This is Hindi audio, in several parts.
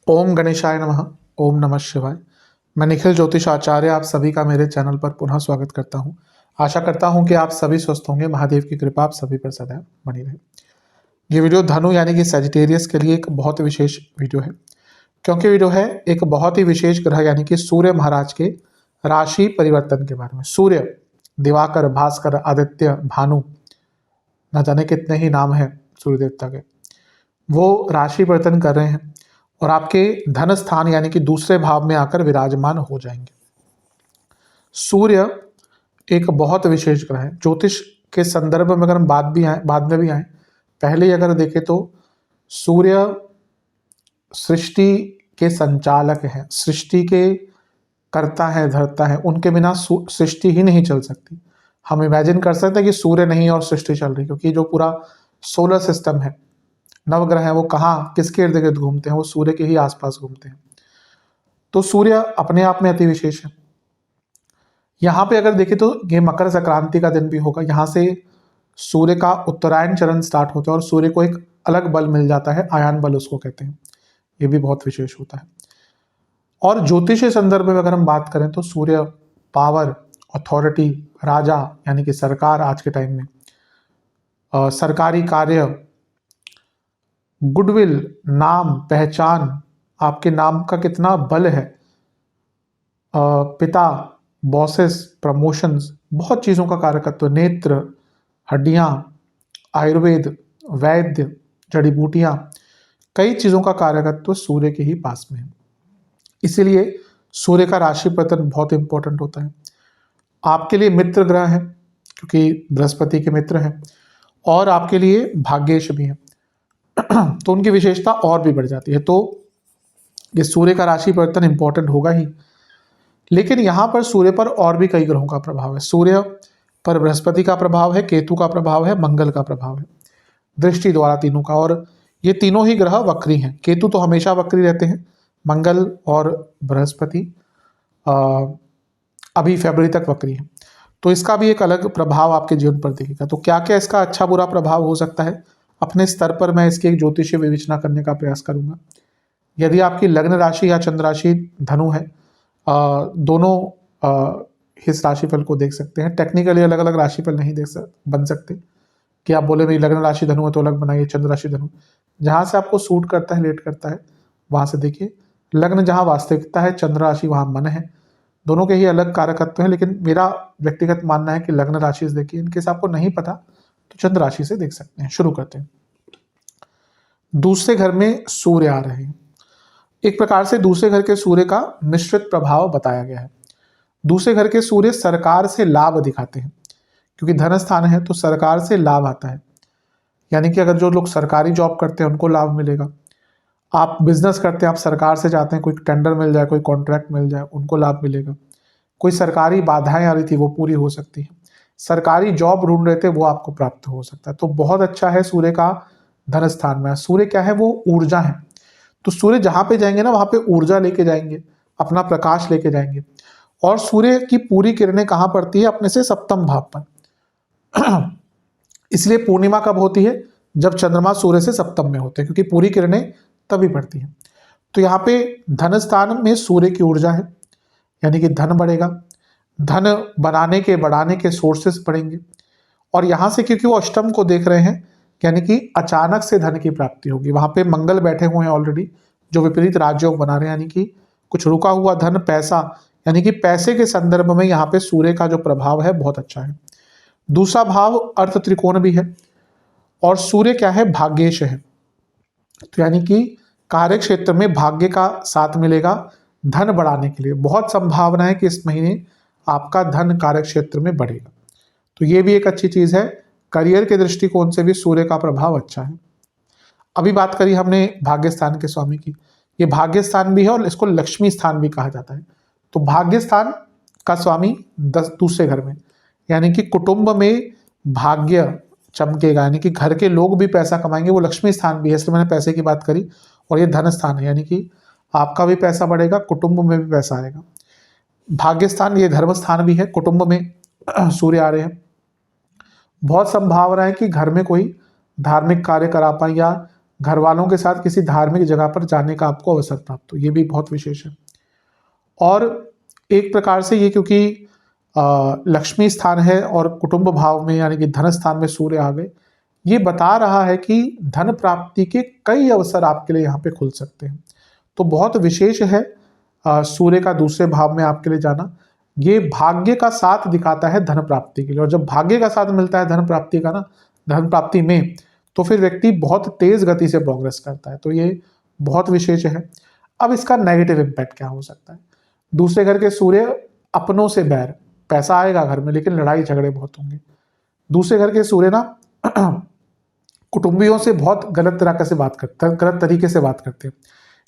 ओम गणेशाय नमः। ओम नमः शिवाय। मैं निखिल ज्योतिष आचार्य आप सभी का मेरे चैनल पर पुनः स्वागत करता हूं। आशा करता हूं कि आप सभी स्वस्थ होंगे। महादेव की कृपा आप सभी पर सदैव बनी रहे। ये वीडियो धनु यानी कि सजिटेरियस के लिए एक बहुत विशेष वीडियो है, क्योंकि वीडियो है एक बहुत ही विशेष ग्रह यानी कि सूर्य महाराज के राशि परिवर्तन के बारे में। सूर्य, दिवाकर, भास्कर, आदित्य, भानु, न जाने कितने ही नाम है सूर्य देवता के, वो राशि परिवर्तन कर रहे हैं और आपके धन स्थान यानी कि दूसरे भाव में आकर विराजमान हो जाएंगे। सूर्य एक बहुत विशेष ग्रह है। ज्योतिष के संदर्भ में अगर हम बाद में भी आए, पहले ही अगर देखें तो सूर्य सृष्टि के संचालक है, सृष्टि के करता है, धरता है। उनके बिना सृष्टि ही नहीं चल सकती। हम इमेजिन कर सकते हैं कि सूर्य नहीं और सृष्टि चल रही, क्योंकि जो पूरा सोलर सिस्टम है, नवग्रह हैं, वो कहाँ किसके इर्द गिर्द घूमते हैं? वो सूर्य के ही आसपास घूमते हैं। तो सूर्य अपने आप में अति विशेष है। यहाँ पे अगर देखें तो ये मकर संक्रांति का दिन भी होगा। यहाँ से सूर्य का उत्तरायण चरण स्टार्ट होता है और सूर्य को एक अलग बल मिल जाता है, आयान बल उसको कहते हैं। ये भी बहुत विशेष होता है। और ज्योतिषीय संदर्भ में अगर हम बात करें तो सूर्य पावर, अथॉरिटी, राजा यानी कि सरकार, आज के टाइम में सरकारी कार्य, गुडविल, नाम, पहचान, आपके नाम का कितना बल है, पिता, बॉसेस, प्रमोशंस, बहुत चीज़ों का कारकत्व, नेत्र, हड्डियाँ, आयुर्वेद, वैद्य, जड़ी बूटियाँ, कई चीज़ों का कारकत्व सूर्य के ही पास में है। इसीलिए सूर्य का राशि परिवर्तन बहुत इंपॉर्टेंट होता है। आपके लिए मित्र ग्रह है, क्योंकि बृहस्पति के मित्र हैं, और आपके लिए भाग्येश भी है, तो उनकी विशेषता और भी बढ़ जाती है। तो ये सूर्य का राशि परिवर्तन इंपॉर्टेंट होगा ही, लेकिन यहाँ पर सूर्य पर और भी कई ग्रहों का प्रभाव है। सूर्य पर बृहस्पति का प्रभाव है, केतु का प्रभाव है, मंगल का प्रभाव है, दृष्टि द्वारा तीनों का। और ये तीनों ही ग्रह वक्री हैं। केतु तो हमेशा वक्री रहते हैं, मंगल और बृहस्पति अभी फरवरी तक वक्री है। तो इसका भी एक अलग प्रभाव आपके जीवन पर दिखेगा। तो क्या क्या इसका अच्छा बुरा प्रभाव हो सकता है, अपने स्तर पर मैं इसकी एक ज्योतिषीय विवेचना करने का प्रयास करूंगा। यदि आपकी लग्न राशि या चंद्र राशि धनु है, दोनों इस राशिफल को देख सकते हैं। टेक्निकली अलग अलग राशिफल नहीं बन सकते कि आप बोले मेरी लग्न राशि धनु है तो अलग बनाइए, चंद्र राशि धनु। जहाँ से आपको सूट करता है, लेट करता है, वहाँ से देखिए। लग्न जहाँ वास्तविकता है, चंद्र राशि वहाँ मन है। दोनों के ही अलग कारकत्व हैं, लेकिन मेरा व्यक्तिगत मानना है कि लग्न राशि से देखिए। इनकेस आपको नहीं पता तो चंद्र राशि से देख सकते हैं। शुरू करते हैं। दूसरे घर में सूर्य आ रहे हैं। एक प्रकार से दूसरे घर के सूर्य का मिश्रित प्रभाव बताया गया है। दूसरे घर के सूर्य सरकार से लाभ दिखाते हैं, क्योंकि धन स्थान है तो सरकार से लाभ आता है। यानी कि अगर जो लोग सरकारी जॉब करते हैं उनको लाभ मिलेगा। आप बिजनेस करते हैं, आप सरकार से चाहते हैं कोई टेंडर मिल जाए, कोई कॉन्ट्रैक्ट मिल जाए, उनको लाभ मिलेगा। कोई सरकारी बाधाएं आ रही थी वो पूरी हो सकती है। सरकारी जॉब ढूंढ रहे थे वो आपको प्राप्त हो सकता है। तो बहुत अच्छा है सूर्य का धन स्थान में। सूर्य क्या है? वो ऊर्जा है। तो सूर्य जहां पे जाएंगे ना, वहां पे ऊर्जा लेके जाएंगे, अपना प्रकाश लेके जाएंगे। और सूर्य की पूरी किरणें कहां पड़ती है? अपने से सप्तम भाव पर। इसलिए पूर्णिमा कब होती है? जब चंद्रमा सूर्य से सप्तम में होते हैं, क्योंकि पूरी किरणें तभी पड़ती हैं। तो यहाँ पे धन स्थान में सूर्य की ऊर्जा है, यानी कि धन बढ़ेगा, धन बनाने के बढ़ाने के सोर्सेस बढ़ेंगे। और यहाँ से क्योंकि वो अष्टम को देख रहे हैं, यानी कि अचानक से धन की प्राप्ति होगी। वहाँ पे मंगल बैठे हुए हैं ऑलरेडी, जो विपरीत राजयोग बना रहे हैं, यानी कि कुछ रुका हुआ धन, पैसा, यानी कि पैसे के संदर्भ में यहाँ पे सूर्य का जो प्रभाव है बहुत अच्छा है। दूसरा भाव अर्थ त्रिकोण भी है, और सूर्य क्या है? भाग्येश है। तो यानी कि कार्य क्षेत्र में भाग्य का साथ मिलेगा धन बढ़ाने के लिए। बहुत संभावना है कि इस महीने आपका धन कार्य क्षेत्र में बढ़ेगा। तो ये भी एक अच्छी चीज है। करियर के दृष्टिकोण से भी सूर्य का प्रभाव अच्छा है। अभी बात करी हमने भाग्य स्थान के स्वामी की। ये भाग्य स्थान भी है और इसको लक्ष्मी स्थान भी कहा जाता है। तो भाग्य स्थान का स्वामी दूसरे घर में, यानी कि कुटुंब में भाग्य चमकेगा, यानी कि घर के लोग भी पैसा कमाएंगे। वो लक्ष्मी स्थान भी है, इसलिए मैंने पैसे की बात करी। और ये धन स्थान है, यानी कि आपका भी पैसा बढ़ेगा, कुटुंब में भी पैसा आएगा। भाग्य स्थान ये धर्म स्थान भी है, कुटुंब में सूर्य आ रहे हैं। बहुत संभावना है कि घर में कोई धार्मिक कार्य करा पाए या घर वालों के साथ किसी धार्मिक जगह पर जाने का आपको अवसर प्राप्त हो, ये भी बहुत विशेष है। और एक प्रकार से ये क्योंकि लक्ष्मी स्थान है और कुटुंब भाव में यानी कि धन स्थान में सूर्य आ गए, ये बता रहा है कि धन प्राप्ति के कई अवसर आपके लिए यहाँ पे खुल सकते हैं। तो बहुत विशेष है सूर्य का दूसरे भाव में आपके लिए जाना। ये भाग्य का साथ दिखाता है धन प्राप्ति के लिए, और जब भाग्य का साथ मिलता है धन प्राप्ति का ना, धन प्राप्ति में, तो फिर व्यक्ति बहुत तेज गति से प्रोग्रेस करता है। तो ये बहुत विशेष है। अब इसका नेगेटिव इम्पैक्ट क्या हो सकता है? दूसरे घर के सूर्य, अपनों से बैर, पैसा आएगा घर में लेकिन लड़ाई झगड़े बहुत होंगे। दूसरे घर के सूर्य ना कुटुंबियों से बहुत गलत तरीके से बात करते हैं, गलत तरीके से बात करते हैं।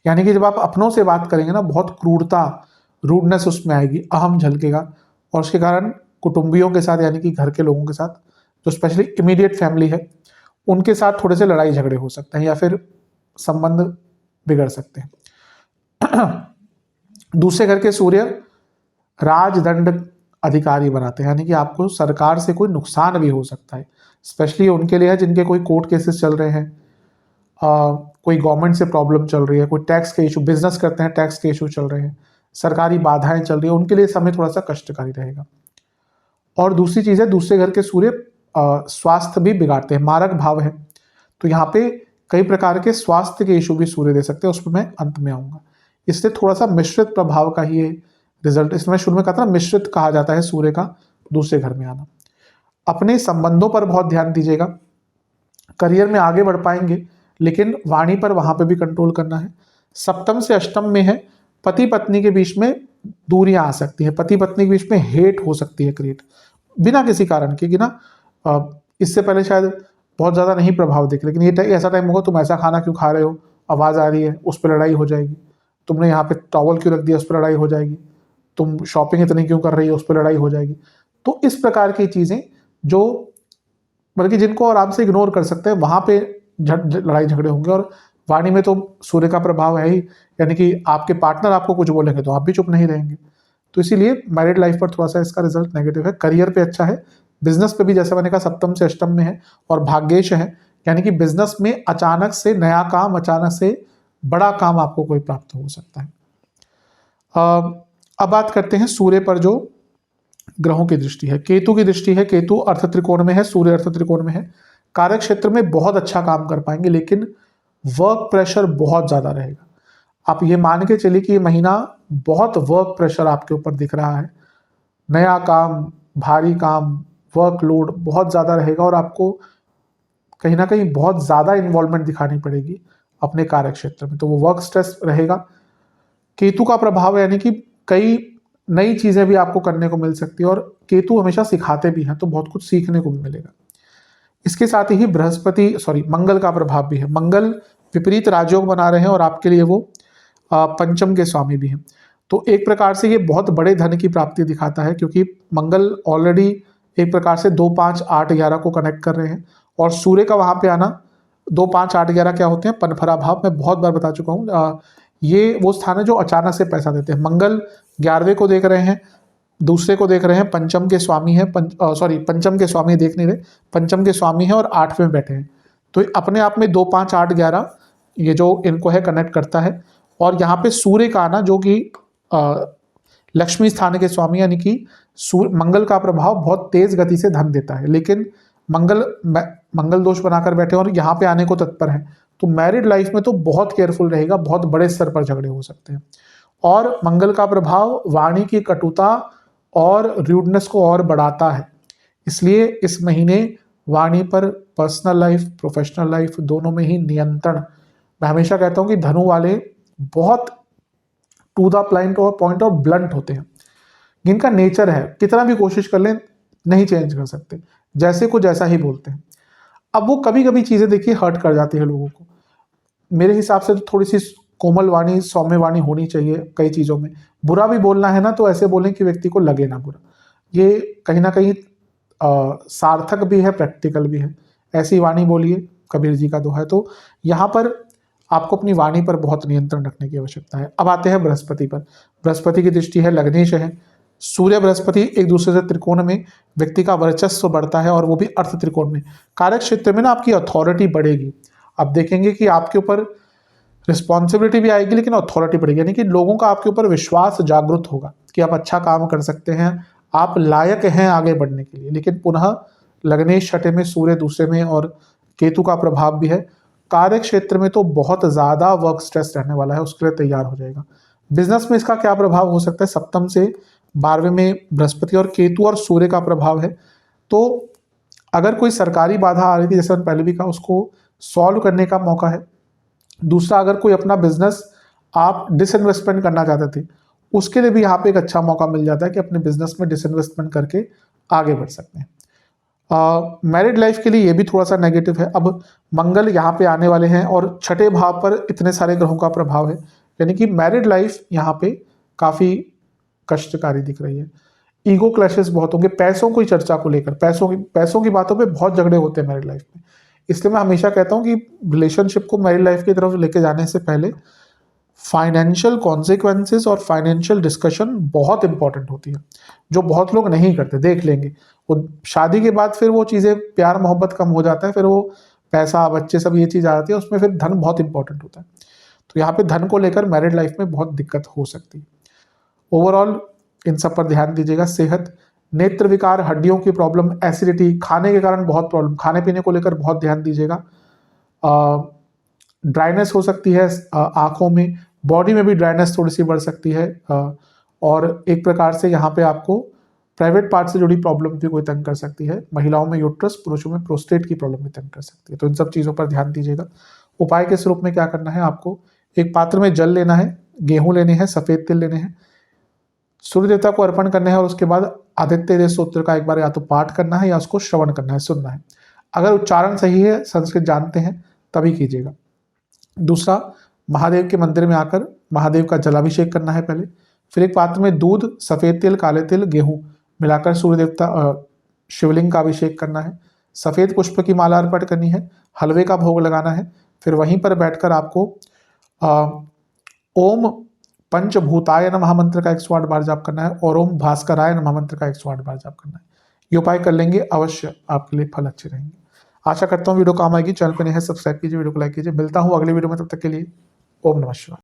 यानी कि जब आप अपनों से बात करेंगे ना, बहुत क्रूरता, रूडनेस उसमें आएगी, अहम झलकेगा, और उसके कारण कुटुंबियों के साथ यानी कि घर के लोगों के साथ, जो स्पेशली इमीडिएट फैमिली है, उनके साथ थोड़े से लड़ाई झगड़े हो सकते हैं या फिर संबंध बिगड़ सकते हैं। दूसरे घर के सूर्य राजदंड अधिकारी बनाते हैं, यानी कि आपको सरकार से कोई नुकसान भी हो सकता है। स्पेशली उनके लिए है जिनके कोई कोर्ट केसेस चल रहे हैं, कोई गवर्नमेंट से प्रॉब्लम चल रही है, कोई टैक्स के इशू, बिजनेस करते हैं टैक्स के इशू चल रहे हैं, सरकारी बाधाएं चल रही है, उनके लिए समय थोड़ा सा कष्टकारी रहेगा। और दूसरी चीज़ है, दूसरे घर के सूर्य स्वास्थ्य भी बिगाड़ते हैं, मारक भाव है, तो यहाँ पे कई प्रकार के स्वास्थ्य के इशू भी सूर्य दे सकते हैं, उस पर मैं अंत में आऊँगा। इसलिए थोड़ा सा मिश्रित प्रभाव का ही ये रिजल्ट, इसमें शुरू में कहा था मिश्रित कहा जाता है सूर्य का दूसरे घर में आना। अपने संबंधों पर बहुत ध्यान दीजिएगा। करियर में आगे बढ़ पाएंगे, लेकिन वाणी पर वहां पे भी कंट्रोल करना है। सप्तम से अष्टम में है, पति पत्नी के बीच में दूरियां आ सकती हैं, पति पत्नी के बीच में हेट हो सकती है क्रिएट, बिना किसी कारण के, कि ना इससे पहले शायद बहुत ज़्यादा नहीं प्रभाव दिख, लेकिन ये ऐसा टाइम होगा, तुम ऐसा खाना क्यों खा रहे हो, आवाज़ आ रही है, उस पर लड़ाई हो जाएगी। तुमने यहाँ पे टॉवल क्यों रख दिया, उस पर लड़ाई हो जाएगी। तुम शॉपिंग इतनी क्यों कर रही हो, उस पर लड़ाई हो जाएगी। तो इस प्रकार की चीज़ें जो बल्कि जिनको आराम से इग्नोर कर सकते हैं, वहाँ पे लड़ाई झगड़े होंगे। और वाणी में तो सूर्य का प्रभाव है ही, यानी कि आपके पार्टनर आपको कुछ बोलेंगे तो आप भी चुप नहीं रहेंगे। तो इसीलिए मैरिड लाइफ पर थोड़ा सा इसका रिजल्ट नेगेटिव है। करियर पे अच्छा है, बिजनेस पे भी जैसे मैंने कहा सप्तम से अष्टम में है, और भाग्येश है, यानी कि बिजनेस में अचानक से नया काम, अचानक से बड़ा काम आपको कोई प्राप्त हो सकता है। अब बात करते हैं सूर्य पर जो ग्रहों की दृष्टि है। केतु की दृष्टि है, केतु अर्थ त्रिकोण में है, सूर्य अर्थ त्रिकोण में है। कार्य क्षेत्र में बहुत अच्छा काम कर पाएंगे, लेकिन वर्क प्रेशर बहुत ज़्यादा रहेगा। आप ये मान के चलिए कि ये महीना बहुत वर्क प्रेशर आपके ऊपर दिख रहा है, नया काम, भारी काम, वर्कलोड बहुत ज़्यादा रहेगा, और आपको कहीं ना कहीं बहुत ज़्यादा इन्वॉल्वमेंट दिखानी पड़ेगी अपने कार्य क्षेत्र में, तो वो वर्क स्ट्रेस रहेगा। केतु का प्रभाव यानी कि कई नई चीज़ें भी आपको करने को मिल सकती है, और केतु हमेशा सिखाते भी हैं, तो बहुत कुछ सीखने को भी मिलेगा। इसके साथ ही मंगल का प्रभाव भी है। मंगल विपरीत राजयोग बना रहे हैं, और आपके लिए वो पंचम के स्वामी भी हैं। तो एक प्रकार से ये बहुत बड़े धन की प्राप्ति दिखाता है, क्योंकि मंगल ऑलरेडी एक प्रकार से 2, 5, 8, 11 को कनेक्ट कर रहे हैं, और सूर्य का वहाँ पे आना 2, 5, 8, 11 क्या होते हैं, पनफरा भाव। मैं बहुत बार बता चुका हूँ, ये वो स्थान है जो अचानक से पैसा देते हैं। मंगल 11वें को देख रहे हैं, दूसरे को देख रहे हैं, पंचम के स्वामी है, पंचम के स्वामी देख नहीं रहे, पंचम के स्वामी है, और 8वें बैठे हैं। तो अपने आप में 2, 5, 8, 11 ये जो इनको है कनेक्ट करता है। और यहाँ पे सूर्य का आना जो कि लक्ष्मी स्थान के स्वामी, यानी कि मंगल का प्रभाव बहुत तेज गति से धन देता है, लेकिन मंगल दोष बनाकर बैठे और यहाँ पे आने को तत्पर है। तो मैरिड लाइफ में तो बहुत केयरफुल रहेगा, बहुत बड़े स्तर पर झगड़े हो सकते हैं। और मंगल का प्रभाव वाणी की कटुता और रूडनेस को और बढ़ाता है, इसलिए इस महीने वाणी पर पर्सनल लाइफ, प्रोफेशनल लाइफ दोनों में ही नियंत्रण। मैं हमेशा कहता हूं कि धनु वाले बहुत टू द पॉइंट और ब्लंट होते हैं, जिनका नेचर है, कितना भी कोशिश कर लें नहीं चेंज कर सकते, जैसे को जैसा ही बोलते हैं। अब वो कभी कभी चीज़ें देखिए हर्ट कर जाती है लोगों को। मेरे हिसाब से तो थोड़ी सी कोमल वाणी, सौम्य वाणी होनी चाहिए कई चीज़ों में। बुरा भी बोलना है ना तो ऐसे बोलें कि व्यक्ति को लगे ना बुरा। ये कहीं ना कहीं सार्थक भी है, प्रैक्टिकल भी है। ऐसी वाणी बोलिए, कबीर जी का दोहा है। तो यहाँ पर आपको अपनी वाणी पर बहुत नियंत्रण रखने की आवश्यकता है। अब आते हैं बृहस्पति पर। बृहस्पति की दृष्टि है, लग्नेश है। सूर्य बृहस्पति एक दूसरे से त्रिकोण में, व्यक्ति का वर्चस्व बढ़ता है, और वो भी अर्थ त्रिकोण में। कार्य क्षेत्र में ना आपकी अथॉरिटी बढ़ेगी, आप देखेंगे कि आपके ऊपर रिस्पॉन्सिबिलिटी भी आएगी लेकिन अथॉरिटी बढ़ेगी, यानी कि लोगों का आपके ऊपर विश्वास जागृत होगा कि आप अच्छा काम कर सकते हैं, आप लायक हैं आगे बढ़ने के लिए। लेकिन पुनः लग्नेश छठे में, सूर्य दूसरे में और केतु का प्रभाव भी है। कार्य क्षेत्र में तो बहुत ज़्यादा वर्क स्ट्रेस रहने वाला है, उसके लिए तैयार हो जाएगा। बिजनेस में इसका क्या प्रभाव हो सकता है? सप्तम से 12वें में बृहस्पति और केतु और सूर्य का प्रभाव है। तो अगर कोई सरकारी बाधा आ रही थी, जैसे मैंने पहले भी कहा, उसको सॉल्व करने का मौका है। दूसरा, अगर कोई अपना बिजनेस आप डिसइन्वेस्टमेंट करना चाहते थे, उसके लिए भी यहाँ पे एक अच्छा मौका मिल जाता है कि अपने बिजनेस में डिसइन्वेस्टमेंट करके आगे बढ़ सकते हैं। मैरिड लाइफ के लिए ये भी थोड़ा सा नेगेटिव है। अब मंगल यहाँ पे आने वाले हैं और छठे भाव पर इतने सारे ग्रहों का प्रभाव है, यानी कि मैरिड लाइफ यहाँ पे काफ़ी कष्टकारी दिख रही है। ईगो क्लैशेस बहुत होंगे, पैसों की चर्चा को लेकर, पैसों की बातों पे बहुत झगड़े होते हैं मैरिड लाइफ में। इसलिए मैं हमेशा कहता हूँ कि रिलेशनशिप को मैरिड लाइफ की तरफ लेके जाने से पहले फाइनेंशियल कॉन्सिक्वेंसेस और फाइनेंशियल डिस्कशन बहुत इंपॉर्टेंट होती है, जो बहुत लोग नहीं करते। देख लेंगे वो शादी के बाद फिर वो चीज़ें, प्यार मोहब्बत कम हो जाता है, फिर वो पैसा बच्चे सब ये चीज़ आ जाती है, उसमें फिर धन बहुत इंपॉर्टेंट होता है। तो यहाँ पे धन को लेकर मैरिड लाइफ में बहुत दिक्कत हो सकती है। ओवरऑल इन सब पर ध्यान दीजिएगा। सेहत, नेत्र विकार, हड्डियों की प्रॉब्लम, एसिडिटी, खाने के कारण बहुत प्रॉब्लम, खाने पीने को लेकर बहुत ध्यान दीजिएगा। ड्राइनेस हो सकती है आंखों में, बॉडी में भी ड्राइनेस थोड़ी सी बढ़ सकती है। और एक प्रकार से यहाँ पे आपको प्राइवेट पार्ट से जुड़ी प्रॉब्लम भी कोई तंग कर सकती है। महिलाओं में यूट्रस, पुरुषों में प्रोस्टेट की प्रॉब्लम भी तंग कर सकती है। तो इन सब चीज़ों पर ध्यान दीजिएगा। उपाय के स्वरूप में क्या करना है आपको? एक पात्र में जल लेना है, गेहूं लेने हैं, सफ़ेद तिल लेने हैं, सूर्य देवता को अर्पण करना है और उसके बाद आदित्य हृदय स्तोत्र का एक बार या तो पाठ करना है या उसको श्रवण करना है, सुनना है। अगर उच्चारण सही है, संस्कृत जानते हैं, तभी कीजिएगा। दूसरा, महादेव के मंदिर में आकर महादेव का जलाभिषेक करना है पहले। फिर एक पात्र में दूध, सफ़ेद तिल, काले तिल, गेहूं मिलाकर सूर्य देवता शिवलिंग का अभिषेक करना है। सफ़ेद पुष्प की माला अर्पण करनी है, हलवे का भोग लगाना है। फिर वहीं पर बैठकर आपको ओम पंचभूताय नमः मंत्र का 108 बार जाप करना है और ओम भास्कराय नमः मंत्र का 108 बार जाप करना है। ये उपाय कर लेंगे, अवश्य आपके लिए फल अच्छे रहेंगे। आशा करता हूँ वीडियो काम आएगी। चैनल पर नहीं है, सब्सक्राइब कीजिए, वीडियो को लाइक कीजिए। मिलता हूँ अगले वीडियो में, तब तक के लिए ओम नमः शिवाय।